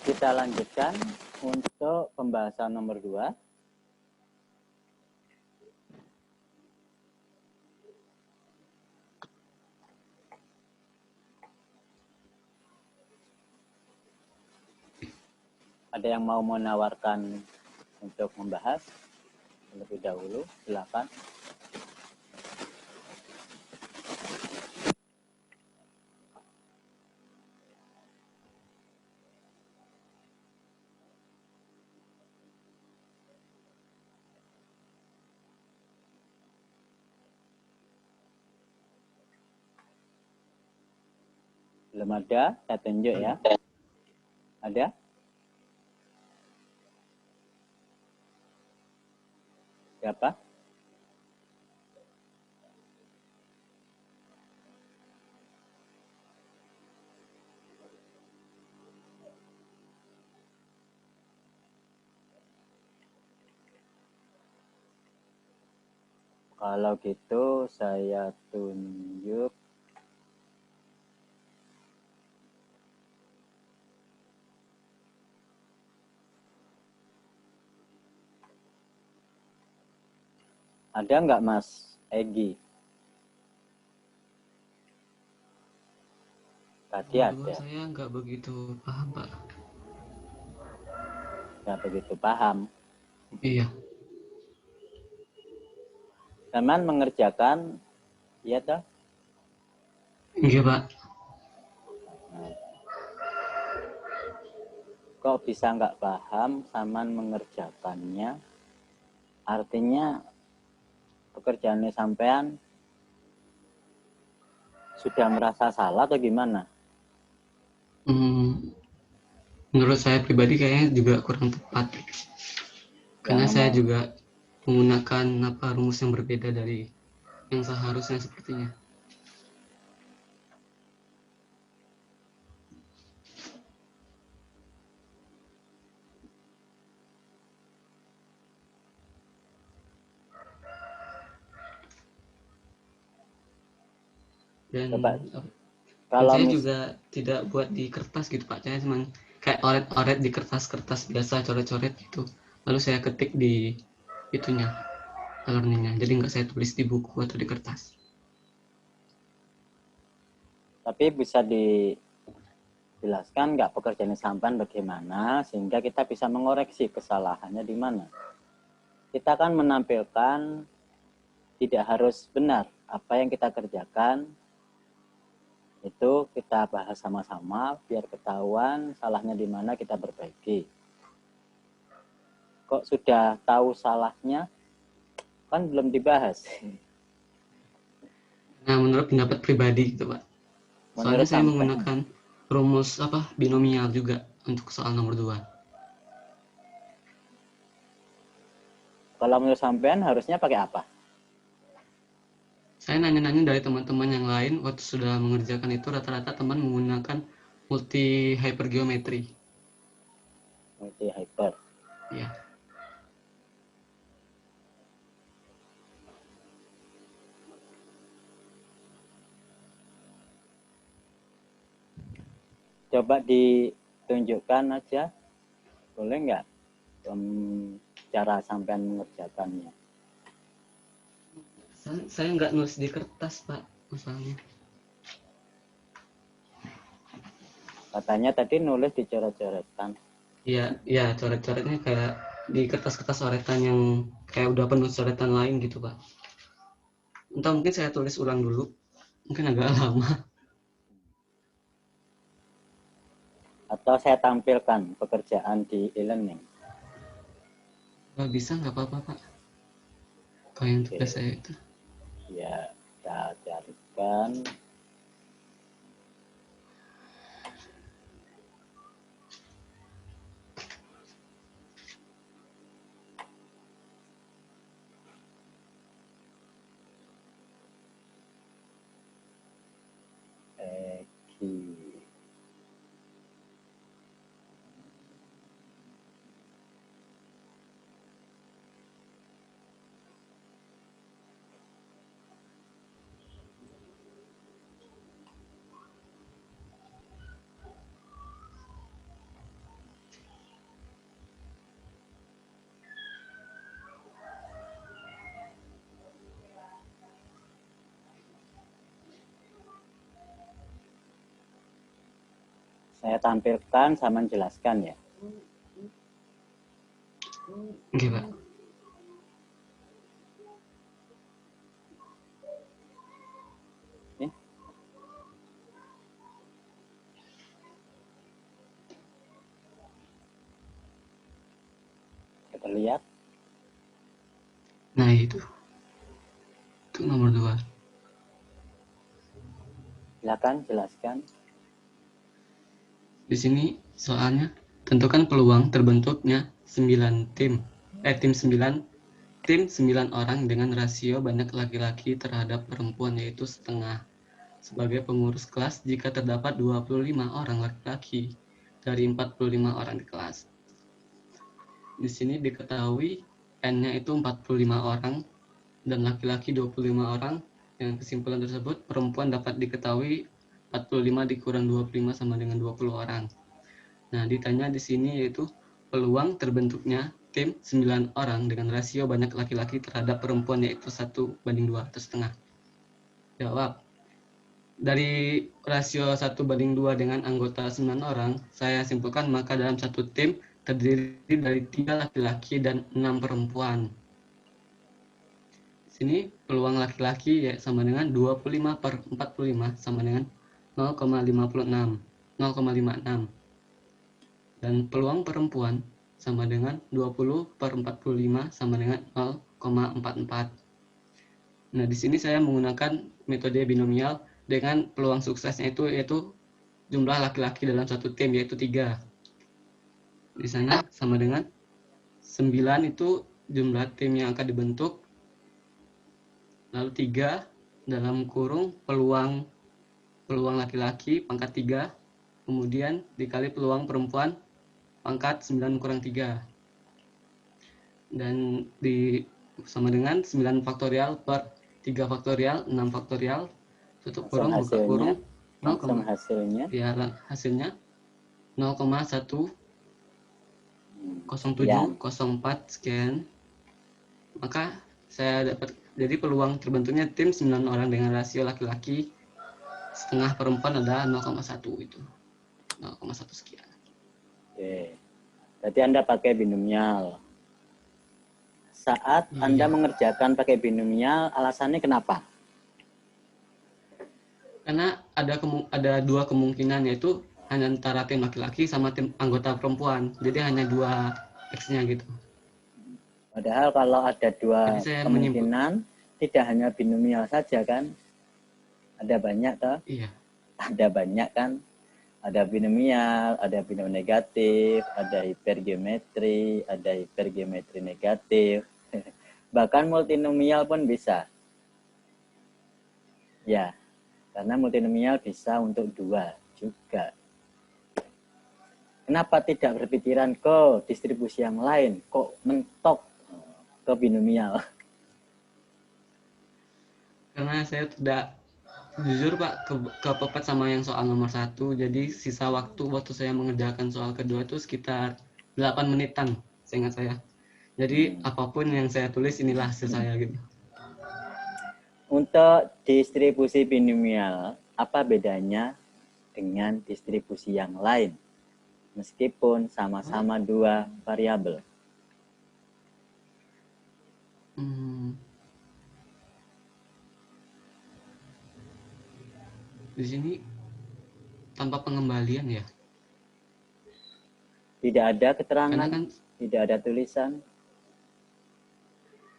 Kita lanjutkan untuk pembahasan nomor 2. Ada yang mau menawarkan untuk membahas terlebih dahulu? Silakan. Belum ada, saya tunjuk ya. Ada? Siapa? Kalau gitu saya tunjuk ada nggak Mas Egi? Tadi ada. Saya nggak begitu paham, Pak. Nggak begitu paham. Iya. Teman mengerjakan, iya toh? Iya, Pak. Kok bisa nggak paham Saman mengerjakannya? Artinya pekerjaannya sampean sudah merasa salah atau gimana? Menurut saya pribadi kayaknya juga kurang tepat. Karena saya juga menggunakan rumus yang berbeda dari yang seharusnya sepertinya. Dan Kalau saya juga tidak buat di kertas gitu, Pak. Saya cuma kayak oret-oret di kertas-kertas biasa, coret-coret gitu. Lalu saya ketik di itunya, learningnya. Jadi nggak saya tulis di buku atau di kertas. Tapi bisa dijelaskan nggak pekerjaan sampean bagaimana sehingga kita bisa mengoreksi kesalahannya di mana? Kita akan menampilkan tidak harus benar apa yang kita kerjakan, itu kita bahas sama-sama biar ketahuan salahnya di mana, kita perbaiki. Kok sudah tahu salahnya kan belum dibahas. Nah, menurut pendapat pribadi gitu, Pak. Soalnya saya menggunakan rumus binomial juga untuk soal nomor 2. Kalau menurut sampean harusnya pakai apa? Saya nanya-nanya dari teman-teman yang lain waktu sudah mengerjakan itu, rata-rata teman menggunakan multi hypergeometry. Multi hyper. Ya. Coba ditunjukkan aja, boleh nggak cara sampean mengerjakannya? Saya nggak nulis di kertas, Pak, masalahnya. Katanya tadi nulis di coret-coretan. Iya, coret-coretnya kayak di kertas-kertas coretan yang kayak udah penuh coretan lain gitu, Pak. Entah mungkin saya tulis ulang dulu, mungkin agak lama. Atau saya tampilkan pekerjaan di e-learning. Nggak bisa, nggak apa-apa, Pak. Kalau yang tugas saya itu. Ya, kita carikan. Saya tampilkan sama jelaskan ya. Oke, Pak. Ini. Kita lihat. Nah, itu nomor 2. Silakan jelaskan. Di sini soalnya tentukan peluang terbentuknya 9 tim. Tim 9 orang dengan rasio banyak laki-laki terhadap perempuan yaitu setengah. Sebagai pengurus kelas jika terdapat 25 orang laki-laki dari 45 orang di kelas. Di sini diketahui N-nya itu 45 orang dan laki-laki 25 orang. Dengan kesimpulan tersebut, perempuan dapat diketahui 45 dikurang 25 sama dengan 20 orang. Nah, ditanya di sini yaitu peluang terbentuknya tim 9 orang dengan rasio banyak laki-laki terhadap perempuan yaitu 1:2 atau setengah. Jawab. Dari rasio 1:2 dengan anggota 9 orang, saya simpulkan maka dalam satu tim terdiri dari 3 laki-laki dan 6 perempuan. Sini peluang laki-laki ya sama dengan 25/45 sama dengan 0,56. Dan peluang perempuan sama dengan 20/45 sama dengan 0,44. Nah, di sini saya menggunakan metode binomial dengan peluang suksesnya itu yaitu jumlah laki-laki dalam satu tim yaitu 3. Di sana sama dengan 9 itu jumlah tim yang akan dibentuk. Lalu 3 dalam kurung peluang laki-laki pangkat 3. Kemudian dikali peluang perempuan pangkat 9 kurang 3. Dan sama dengan 9 faktorial per 3 faktorial, 6 faktorial, tutup kurung, buka kurung, hasilnya. Ya, hasilnya 0,10704 sekian. Maka saya dapat, jadi peluang terbentuknya tim 9 orang dengan rasio laki-laki setengah perempuan adalah 0,1 itu. 0,1 sekian. Oke. Berarti Anda pakai binomial. Saat Anda mengerjakan pakai binomial, alasannya kenapa? Karena ada 2 kemungkinan, yaitu hanya antara tim laki-laki sama tim anggota perempuan. Jadi hanya 2 X-nya gitu. Padahal kalau ada 2 kemungkinan, tidak hanya binomial saja kan? Ada banyak toh? Iya. Ada banyak kan? Ada binomial, ada binomial negatif, ada hipergeometri, ada hipergeometri negatif. Bahkan multinomial pun bisa. Ya, karena multinomial bisa untuk 2 juga. Kenapa tidak berpikiran ke distribusi yang lain? Kok mentok ke binomial? Karena saya tidak jujur Pak kepepet sama yang soal nomor 1. Jadi sisa waktu saya mengerjakan soal kedua itu sekitar 8 menitan, seingat saya. Jadi apapun yang saya tulis inilah hasil saya gitu. Untuk distribusi binomial, apa bedanya dengan distribusi yang lain? Meskipun sama-sama 2 variabel. Di sini tanpa pengembalian ya? Tidak ada keterangan, tidak ada tulisan.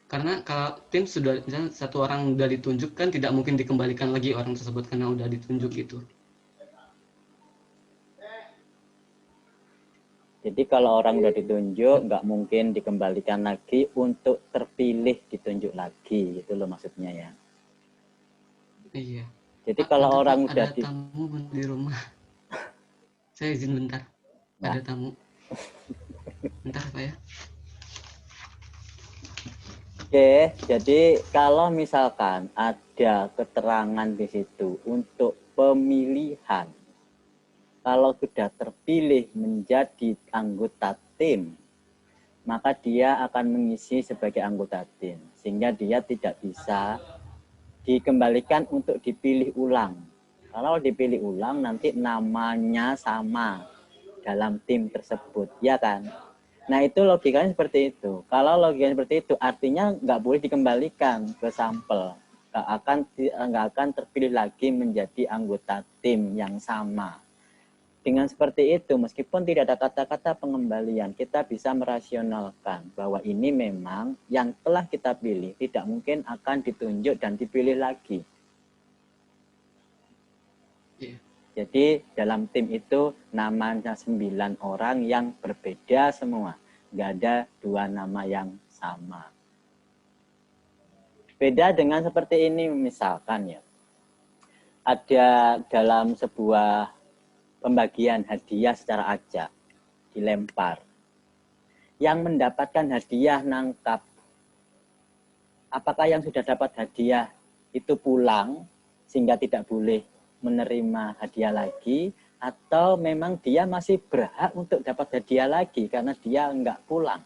Karena kalau tim sudah, misalnya satu orang sudah ditunjuk kan tidak mungkin dikembalikan lagi orang tersebut karena udah ditunjuk gitu. Jadi kalau orang udah ditunjuk, nggak mungkin dikembalikan lagi untuk terpilih ditunjuk lagi, gitu loh maksudnya ya. Iya. Jadi kalau orang udah ada tamu di rumah. Saya izin bentar. Nah. Ada tamu. Bentar Pak ya. Oke, jadi kalau misalkan ada keterangan di situ untuk pemilihan, kalau sudah terpilih menjadi anggota tim, maka dia akan mengisi sebagai anggota tim, sehingga dia tidak bisa dikembalikan untuk dipilih ulang. Kalau dipilih ulang nanti namanya sama dalam tim tersebut, ya kan? Nah itu logikanya seperti itu. Kalau logikanya seperti itu, artinya nggak boleh dikembalikan ke sampel, nggak akan terpilih lagi menjadi anggota tim yang sama. Dengan seperti itu, meskipun tidak ada kata-kata pengembalian, kita bisa merasionalkan bahwa ini memang yang telah kita pilih tidak mungkin akan ditunjuk dan dipilih lagi. Iya. Jadi dalam tim itu namanya 9 orang yang berbeda semua. Nggak ada 2 nama yang sama. Beda dengan seperti ini misalkan ya. Ada dalam sebuah pembagian hadiah secara acak, dilempar. Yang mendapatkan hadiah nangkap. Apakah yang sudah dapat hadiah itu pulang sehingga tidak boleh menerima hadiah lagi, atau memang dia masih berhak untuk dapat hadiah lagi karena dia enggak pulang.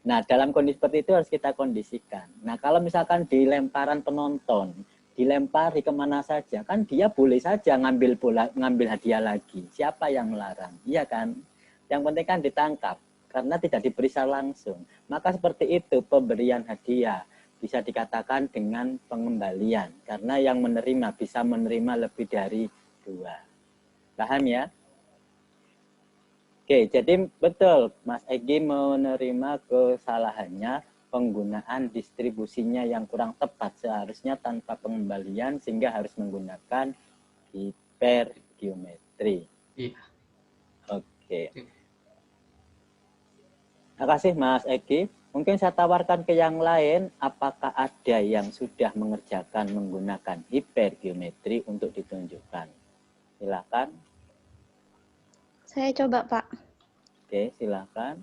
Nah, dalam kondisi seperti itu harus kita kondisikan. Nah, kalau misalkan di lemparan penonton, dilempari kemana saja, kan dia boleh saja ngambil hadiah lagi. Siapa yang melarang? Iya kan? Yang penting kan ditangkap, karena tidak diperiksa langsung. Maka seperti itu pemberian hadiah. Bisa dikatakan dengan pengembalian, karena yang menerima bisa menerima lebih dari 2. Paham ya? Oke, jadi betul Mas Egi menerima kesalahannya penggunaan distribusinya yang kurang tepat, seharusnya tanpa pengembalian sehingga harus menggunakan hipergeometri. Iya. Oke. Terima kasih Mas Egi. Mungkin saya tawarkan ke yang lain, apakah ada yang sudah mengerjakan menggunakan hipergeometri untuk ditunjukkan? Silakan. Saya coba, Pak. Oke, silakan.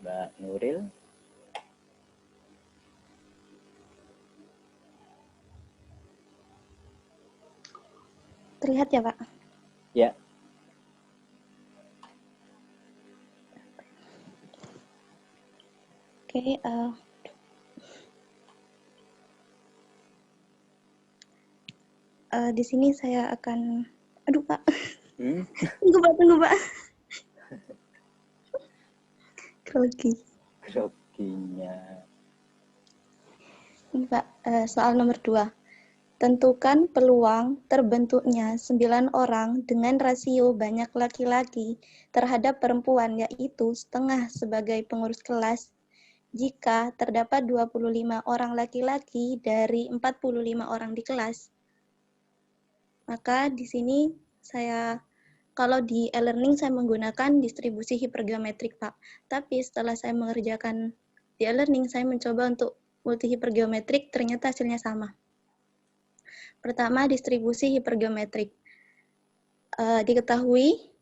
Mbak Nuril. Terlihat ya, Pak? Ya. Oke, di sini saya akan... Aduh, Pak. Tunggu, Pak. Grogi. Groginya. Ini, Pak, soal nomor 2. Tentukan peluang terbentuknya 9 orang dengan rasio banyak laki-laki terhadap perempuan, yaitu setengah sebagai pengurus kelas, jika terdapat 25 orang laki-laki dari 45 orang di kelas. Maka di sini kalau di e-learning saya menggunakan distribusi hipergeometrik, Pak. Tapi setelah saya mengerjakan di e-learning, saya mencoba untuk multi hipergeometrik, ternyata hasilnya sama. Pertama, distribusi hipergeometrik. Diketahui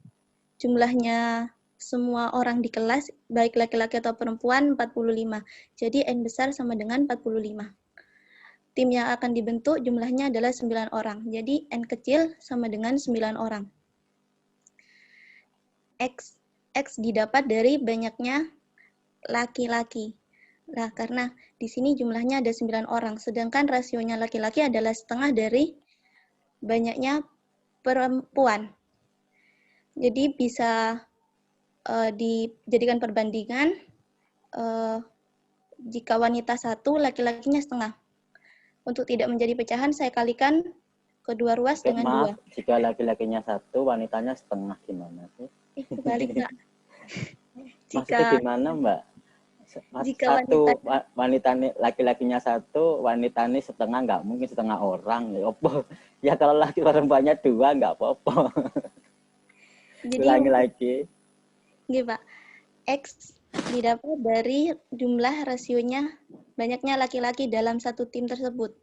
jumlahnya semua orang di kelas, baik laki-laki atau perempuan, 45. Jadi N besar sama dengan 45. Tim yang akan dibentuk jumlahnya adalah 9 orang. Jadi N kecil sama dengan 9 orang. X didapat dari banyaknya laki-laki. Nah, karena di sini jumlahnya ada 9 orang, sedangkan rasionya laki-laki adalah setengah dari banyaknya perempuan. Jadi bisa dijadikan perbandingan jika wanita 1, laki-lakinya setengah. Untuk tidak menjadi pecahan, saya kalikan kedua ruas dengan 2. Jika laki-lakinya 1, wanitanya setengah gimana sih? Kebalik, Mbak. Maksudnya gimana, Mbak? Jika laki-lakinya 1, wanitanya setengah, nggak mungkin setengah orang. Ya kalau laki perempuannya 2, nggak apa-apa. Ulangi lagi. Gini, Pak. X didapat dari jumlah rasionya banyaknya laki-laki dalam satu tim tersebut.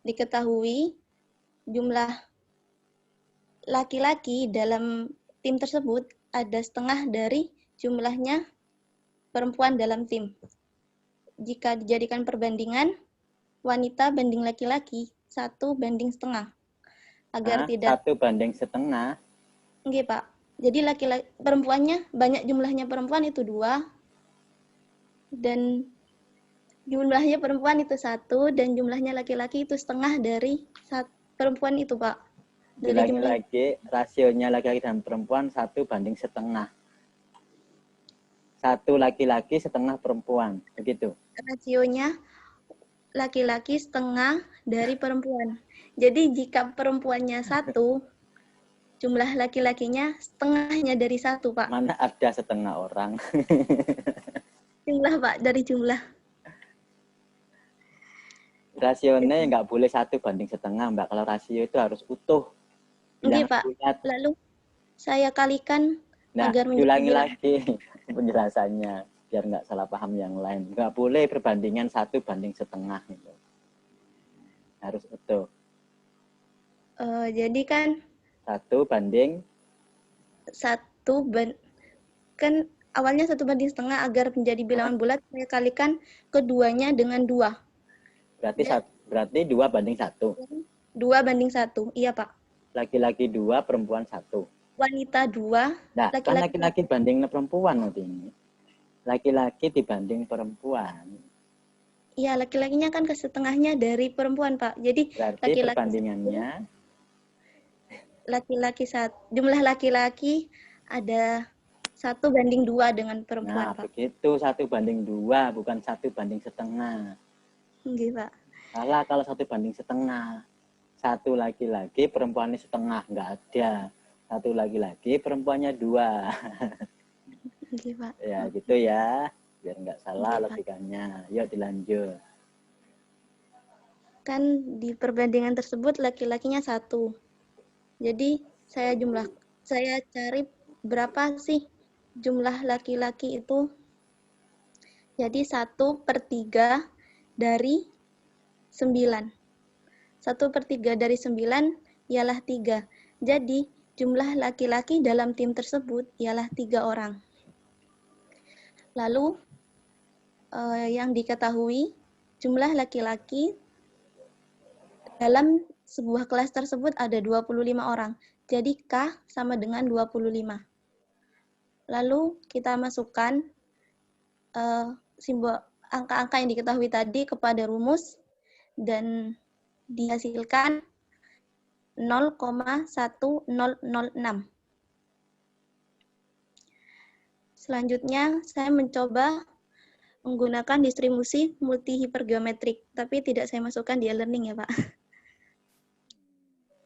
Diketahui jumlah laki-laki dalam tim tersebut ada setengah dari jumlahnya perempuan dalam tim. Jika dijadikan perbandingan, wanita banding laki-laki 1 banding setengah. Agar tidak 1 banding setengah. Nggih, Pak. Jadi perempuannya banyak, jumlahnya perempuan itu 2, dan jumlahnya perempuan itu 1 dan jumlahnya laki-laki itu setengah dari perempuan itu, Pak. Dari Ulangi jumlah lagi, rasionya laki-laki dan perempuan 1:1. 1 laki-laki setengah perempuan, begitu. rasionya laki-laki setengah dari perempuan. Jadi jika perempuannya 1, jumlah laki-lakinya setengahnya dari 1, Pak. Mana ada setengah orang. Jumlah, Pak, dari jumlah. Rasionya nggak boleh 1:1, Mbak. Kalau rasio itu harus utuh. Oke, Jangan Pak. bulat. Lalu saya kalikan Nah, agar menjadi diulangi bilangan. lagi penjelasannya biar nggak salah paham yang lain. Nggak boleh perbandingan 1:1. Gitu. Harus utuh. Jadi kan 1:1. kan awalnya 1/1 agar menjadi bilangan bulat, saya kalikan keduanya dengan 2. Berarti 2:1. 2/1. Iya, Pak. Laki-laki 2, perempuan 1. Wanita 2, Nah, kan laki-laki. laki-laki banding perempuan nanti ini. Laki-laki dibanding perempuan. Iya, laki-lakinya kan kesetengahnya dari perempuan, Pak. Jadi Berarti perbandingannya jumlah laki-laki ada 1/2 dengan perempuan, nah, Pak. begitu 1:2, bukan 1:1. Nggih, Pak. Salah kalau 1:1. 1 laki-laki, perempuannya setengah. Nggak ada. 1 laki-laki, perempuannya 2. Nggih, Pak. Ya, gitu ya. Biar nggak salah Nggih, Pak. logikanya. Yuk dilanjut. Kan di perbandingan tersebut laki-lakinya 1. Jadi saya cari berapa sih jumlah laki-laki itu. Jadi 1/3 dari 9. 1/3 dari 9 ialah 3. Jadi jumlah laki-laki dalam tim tersebut ialah 3 orang. Lalu yang diketahui jumlah laki-laki dalam sebuah kelas tersebut ada 25 orang. Jadi K sama dengan 25. Lalu kita masukkan simbol angka-angka yang diketahui tadi kepada rumus dan dihasilkan 0,1006. Selanjutnya saya mencoba menggunakan distribusi multi hipergeometrik, tapi tidak saya masukkan di e-learning ya, Pak.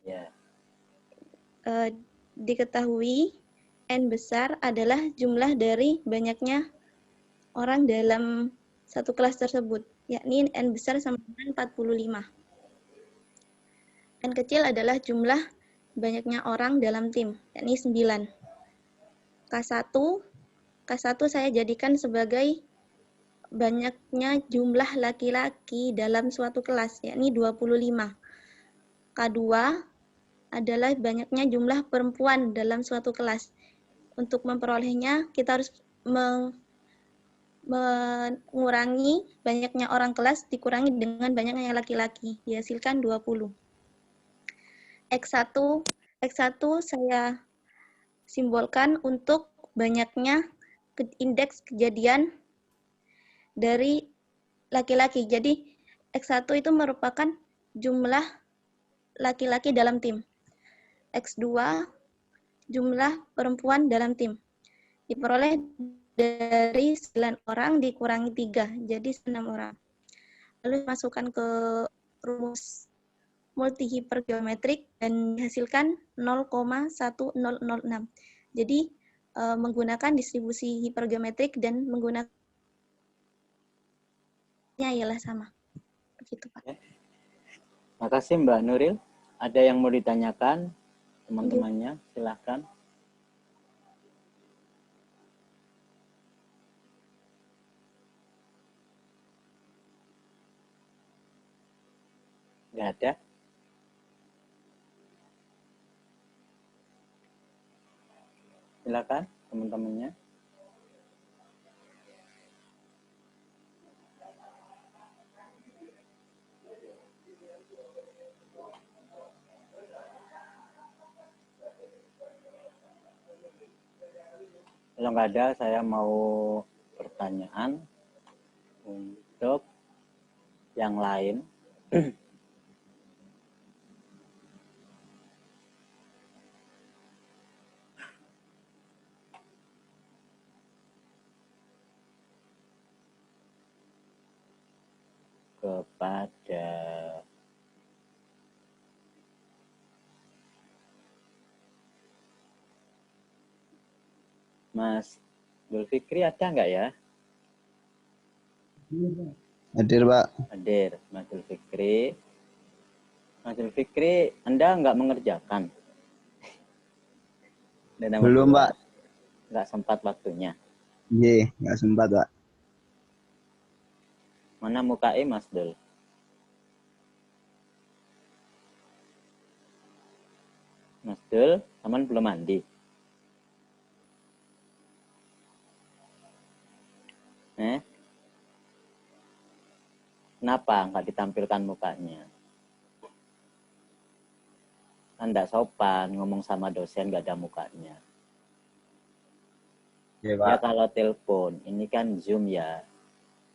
Ya. Diketahui N besar adalah jumlah dari banyaknya orang dalam satu kelas tersebut, yakni N besar sama dengan 45. N kecil adalah jumlah banyaknya orang dalam tim, yakni 9. K1 saya jadikan sebagai banyaknya jumlah laki-laki dalam suatu kelas, yakni 25. K2 adalah banyaknya jumlah perempuan dalam suatu kelas. Untuk memperolehnya, kita harus mengurangi banyaknya orang kelas dikurangi dengan banyaknya laki-laki, dihasilkan 20. X1 saya simbolkan untuk banyaknya indeks kejadian dari laki-laki. Jadi X1 itu merupakan jumlah laki-laki dalam tim. X2 jumlah perempuan dalam tim. Diperoleh dari 9 orang dikurangi 3, jadi 6 orang. Lalu masukkan ke rumus multi hipergeometrik dan dihasilkan 0,1006. Jadi menggunakan distribusi hipergeometrik dan menggunakannya ialah sama. Begitu, Pak. Makasih Mbak Nuril. Ada yang mau ditanyakan teman-temannya? Silahkan. Nggak ada? Silakan teman-temannya. Kalau nggak ada, saya mau pertanyaan untuk yang lain. Kepada Mas Zulfikri ada nggak ya? Hadir, Pak. Hadir, Mas Zulfikri. Mas Zulfikri, Anda nggak mengerjakan? Dan nomor Belum, 2, Pak. nggak sempat waktunya. Iya, nggak sempat, Pak. Mana muka Mas Dul? Mas Dul, teman belum mandi. Kenapa nggak ditampilkan mukanya? Anda sopan ngomong sama dosen nggak ada mukanya. Iya, Ya Pak. kalau telepon, ini kan Zoom ya.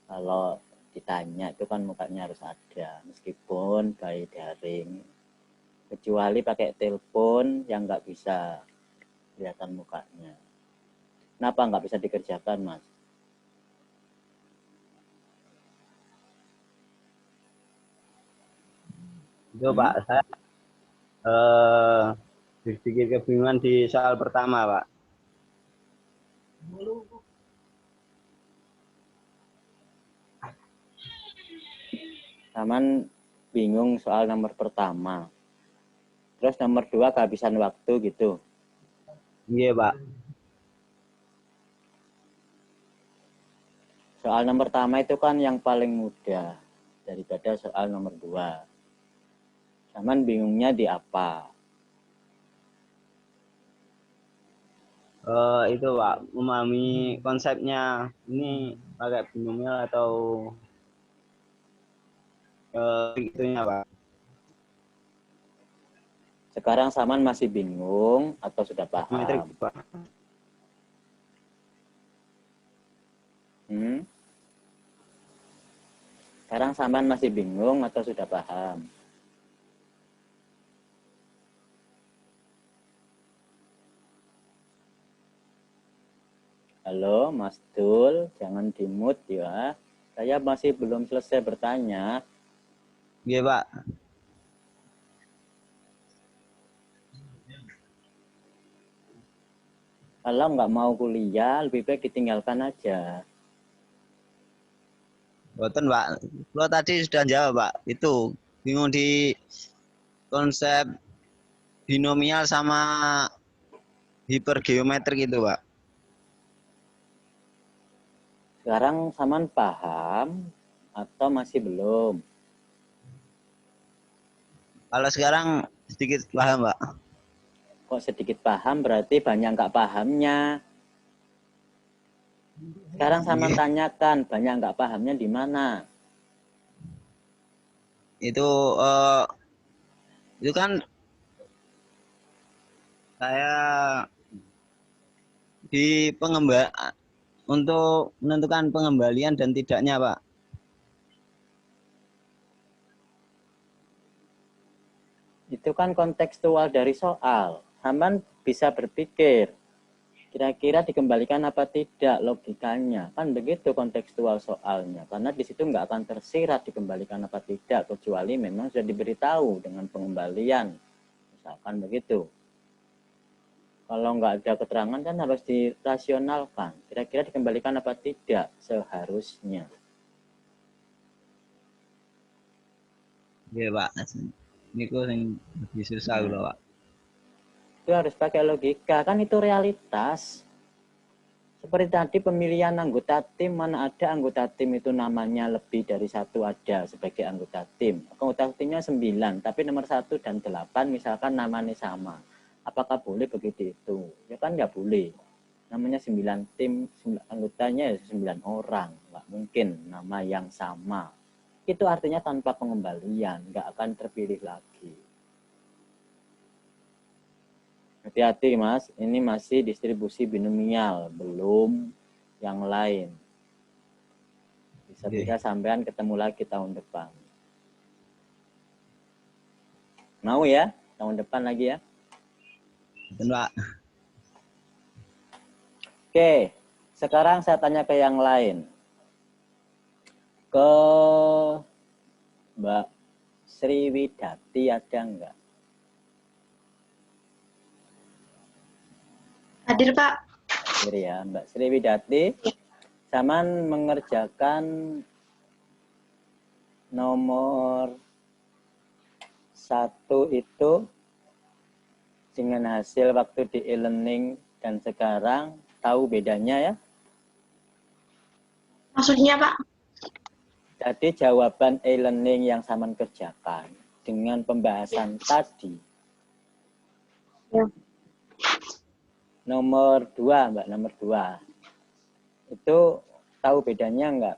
Kalau ditanya itu kan mukanya harus ada, meskipun by daring. Kecuali pakai telepon yang nggak bisa kelihatan mukanya. Kenapa nggak bisa dikerjakan, Mas? Itu, Pak, saya sedikit kebingungan di soal pertama, Pak. Taman bingung soal nomor pertama. Terus nomor 2 kehabisan waktu gitu. Iya, Pak. Soal nomor pertama itu kan yang paling mudah daripada soal nomor 2. Taman bingungnya di apa? Itu, Pak, memahami konsepnya ini pakai binomial atau itunya, Pak. Sekarang Saman masih bingung atau sudah Metrik, paham? Pak. Sekarang Saman masih bingung atau sudah paham? Halo, Mas Dul, jangan di-mute ya. Saya masih belum selesai bertanya. Iya, Pak. Kalau nggak mau kuliah, lebih baik ditinggalkan aja. Boten, Pak. Lo tadi sudah jawab, Pak. Itu bingung di konsep binomial sama hipergeometrik itu, Pak. Sekarang Saman paham atau masih belum? Kalau sekarang sedikit paham, Pak. Kok sedikit paham berarti banyak nggak pahamnya. Sekarang Saman tanyakan, banyak nggak pahamnya di mana? Itu kan saya di untuk menentukan pengembalian dan tidaknya, Pak. Itu kan kontekstual dari soal. Saman bisa berpikir, kira-kira dikembalikan apa tidak logikanya. Kan begitu kontekstual soalnya. Karena di situ nggak akan tersirat dikembalikan apa tidak, kecuali memang sudah diberitahu dengan pengembalian. Misalkan begitu. Kalau nggak ada keterangan kan harus dirasionalkan. Kira-kira dikembalikan apa tidak seharusnya. Iya, Pak. Ini kok yang lebih susah loh, Pak. Itu harus pakai logika, kan itu realitas. Seperti tadi pemilihan anggota tim, mana ada anggota tim itu namanya lebih dari satu ada sebagai anggota tim. Anggota timnya 9, tapi nomor 1 dan 8 misalkan namanya sama. Apakah boleh begitu itu? Ya kan nggak boleh. Namanya 9 tim, anggotanya 9 orang. Nggak mungkin nama yang sama. Itu artinya tanpa pengembalian, nggak akan terpilih lagi. Hati-hati Mas, ini masih distribusi binomial, belum yang lain. Bisa-bisa sampean ketemu lagi tahun depan. Mau ya? Tahun depan lagi ya? Betul, Pak. Oke, sekarang saya tanya ke yang lain. Ke Mbak Sriwidati ada enggak? Hadir, Pak. Hadir ya, Mbak Sriwidati. Zaman mengerjakan nomor 1 itu dengan hasil waktu di e-learning dan sekarang tahu bedanya ya? Maksudnya, Pak? Jadi jawaban e-learning yang sama kerjakan dengan pembahasan tadi. Ya. Nomor 2, Mbak, nomor 2. Itu tahu bedanya enggak?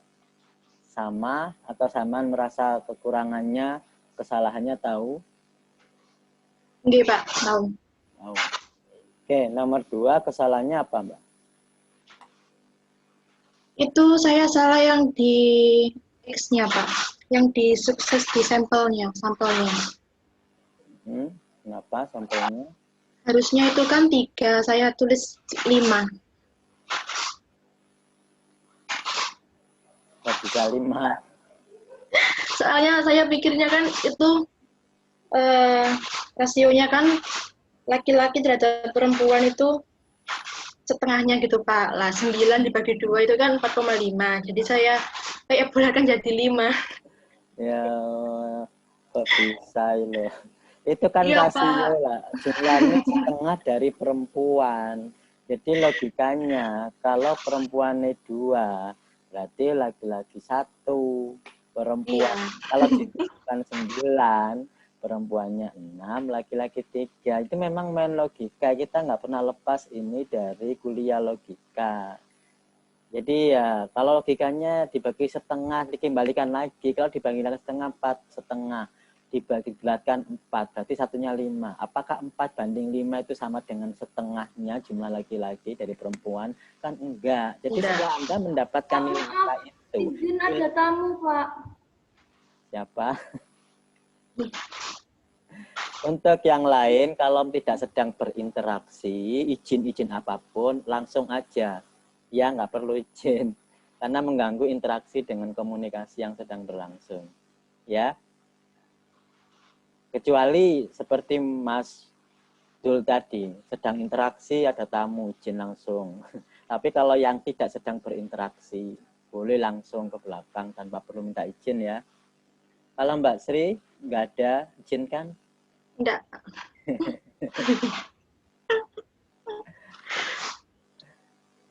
Sama atau samaan merasa kekurangannya, kesalahannya tahu? Nggih, Pak. Tahu. Tahu. Oke, nomor 2 kesalahannya apa, Mbak? Itu saya salah yang di X-nya, Pak. Yang di sukses di sampelnya. Kenapa sampelnya? Harusnya itu kan 3, saya tulis 5. Kok bisa 5? Soalnya saya pikirnya kan itu rasionya kan laki-laki terhadap perempuan itu setengahnya gitu, Pak. Lah 9 dibagi 2 itu kan 4,5. Jadi saya kayak bolehkan jadi 5. Ya, kok bisa loh. Itu kan Iya, rasio Pak. lah. Jumlahnya setengah dari perempuan. Jadi logikanya kalau perempuannya 2, berarti laki-laki 1. Perempuan kalau bukan 9, perempuannya 6, laki-laki 3. Itu memang main logika. Kita nggak pernah lepas ini dari kuliah logika. Jadi ya kalau logikanya dibagi setengah dikembalikan lagi. Kalau dibagi setengah 4, setengah dibulatkan 4, berarti satunya 5. Apakah 4 banding 5 itu sama dengan setengahnya jumlah laki-laki dari perempuan? Kan enggak. Jadi setelah Anda mendapatkan nilai itu. Izin ada tamu, Pak. Siapa? Untuk yang lain, kalau tidak sedang berinteraksi, izin-izin apapun, langsung aja. Ya, nggak perlu izin. Karena mengganggu interaksi dengan komunikasi yang sedang berlangsung. Ya. Kecuali seperti Mas Dul tadi, sedang interaksi, ada tamu, izin langsung. Tapi kalau yang tidak sedang berinteraksi, boleh langsung ke belakang tanpa perlu minta izin ya. Kalau Mbak Sri, nggak ada izin kan? Enggak.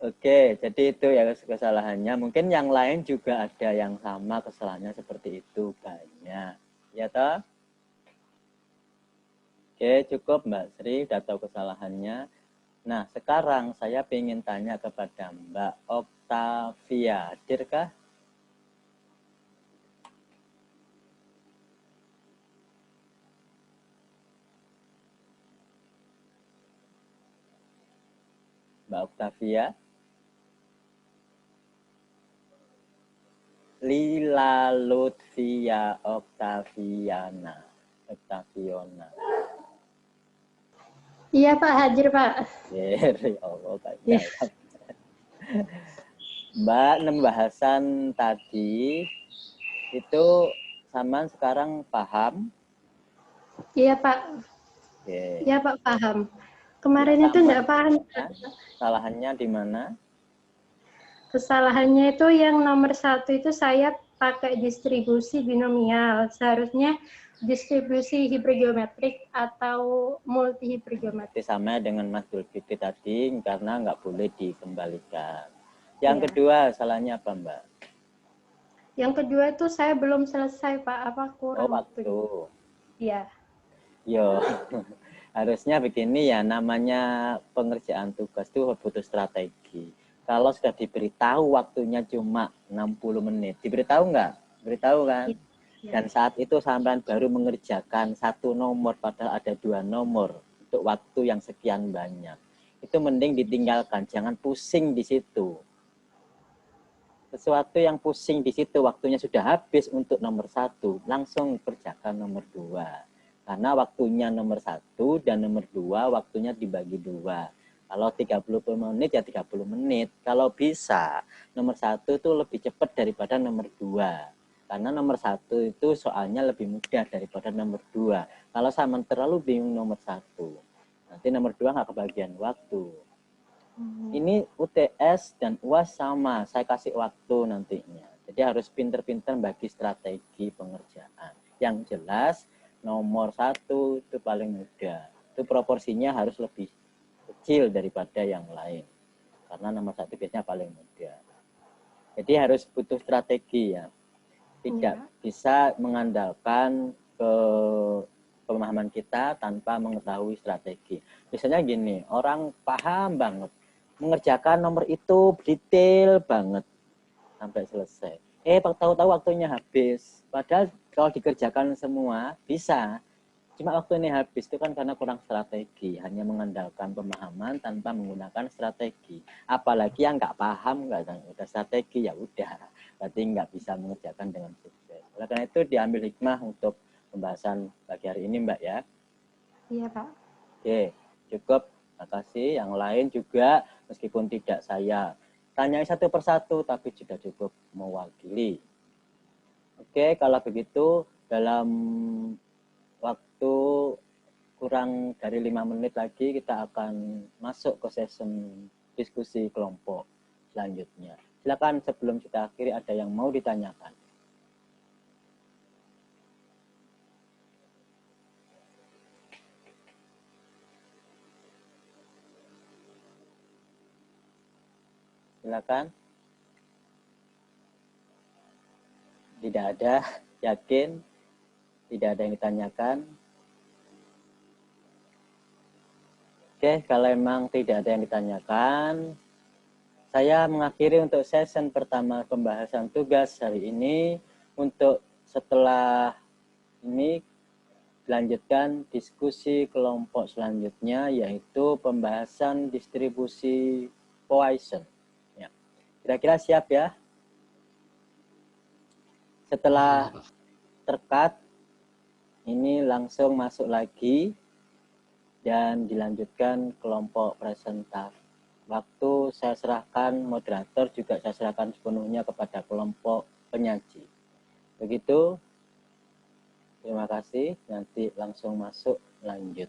Oke, jadi itu ya kesalahannya. Mungkin yang lain juga ada yang sama kesalahannya seperti itu banyak. Ya toh? Oke, cukup Mbak Sri, udah tahu kesalahannya. Nah, sekarang saya ingin tanya kepada Mbak Oktavia. Hadirkah? Mbak Oktavia? Lila Lutfia Oktaviana. Oktaviona. Iya, Pak. Hadir, Pak. Ya Allah, banyak. Mbak, pembahasan tadi itu Saman sekarang paham? Iya, Pak. Oke. Iya, Pak, paham. Kemarin Ya, itu enggak paham. Salahnya di mana? Kesalahannya itu yang nomor 1 itu saya pakai distribusi binomial. Seharusnya distribusi hipergeometrik atau multi hipergeometrik. Sama dengan Mas Dulfitri tadi, karena nggak boleh dikembalikan. Yang Ya. kedua, salahnya apa, Mbak? Yang kedua itu saya belum selesai, Pak. Apa kurang waktu. Iya. Yo, harusnya begini ya, namanya pengerjaan tugas itu butuh strategi. Kalau sudah diberitahu waktunya cuma 60 menit, diberitahu nggak? Beritahu kan? Ya. Dan saat itu sampean baru mengerjakan 1 nomor, padahal ada 2 nomor untuk waktu yang sekian banyak. Itu mending ditinggalkan, jangan pusing di situ. sesuatu yang pusing di situ, waktunya sudah habis untuk nomor 1, langsung kerjakan nomor 2. Karena waktunya nomor 1 dan nomor 2 waktunya dibagi 2. Kalau 30 menit ya 30 menit. Kalau bisa, nomor 1 itu lebih cepat daripada nomor 2. Karena nomor 1 itu soalnya lebih mudah daripada nomor 2. Kalau sama terlalu bingung nomor 1, nanti nomor 2 nggak kebagian waktu. Ini UTS dan UAS sama, saya kasih waktu nantinya. Jadi harus pinter-pinter bagi strategi pengerjaan. Yang jelas, nomor 1 itu paling mudah. Itu proporsinya harus lebih kecil daripada yang lain. Karena nomor 1 biasanya paling mudah. Jadi harus butuh strategi ya. Tidak bisa mengandalkan ke pemahaman kita tanpa mengetahui strategi. Misalnya gini, orang paham banget, mengerjakan nomor itu detail banget sampai selesai. Tahu-tahu waktunya habis. Padahal kalau dikerjakan semua bisa. Cuma waktu ini habis itu kan karena kurang strategi, hanya mengandalkan pemahaman tanpa menggunakan strategi. Apalagi yang nggak paham, nggak udah strategi ya udah, berarti nggak bisa mengerjakan dengan sukses. Oleh karena itu diambil hikmah untuk pembahasan pagi hari ini, Mbak ya. Iya, Pak. Oke, cukup. Terima kasih. Yang lain juga meskipun tidak saya tanyai satu persatu, tapi sudah cukup mewakili. Oke, kalau begitu dalam waktu kurang dari 5 menit lagi kita akan masuk ke session diskusi kelompok selanjutnya. Silakan sebelum kita akhiri ada yang mau ditanyakan. Silakan. Tidak ada, yakin? Tidak ada yang ditanyakan. Oke, kalau memang tidak ada yang ditanyakan, saya mengakhiri untuk session pertama pembahasan tugas hari ini. Untuk setelah ini dilanjutkan diskusi kelompok selanjutnya, yaitu pembahasan distribusi Poisson. Ya. Kira-kira siap ya? Setelah terkat, ini langsung masuk lagi dan dilanjutkan kelompok presentasi. Waktu saya serahkan moderator juga saya serahkan sepenuhnya kepada kelompok penyaji. Begitu. Terima kasih. Nanti langsung masuk lanjut.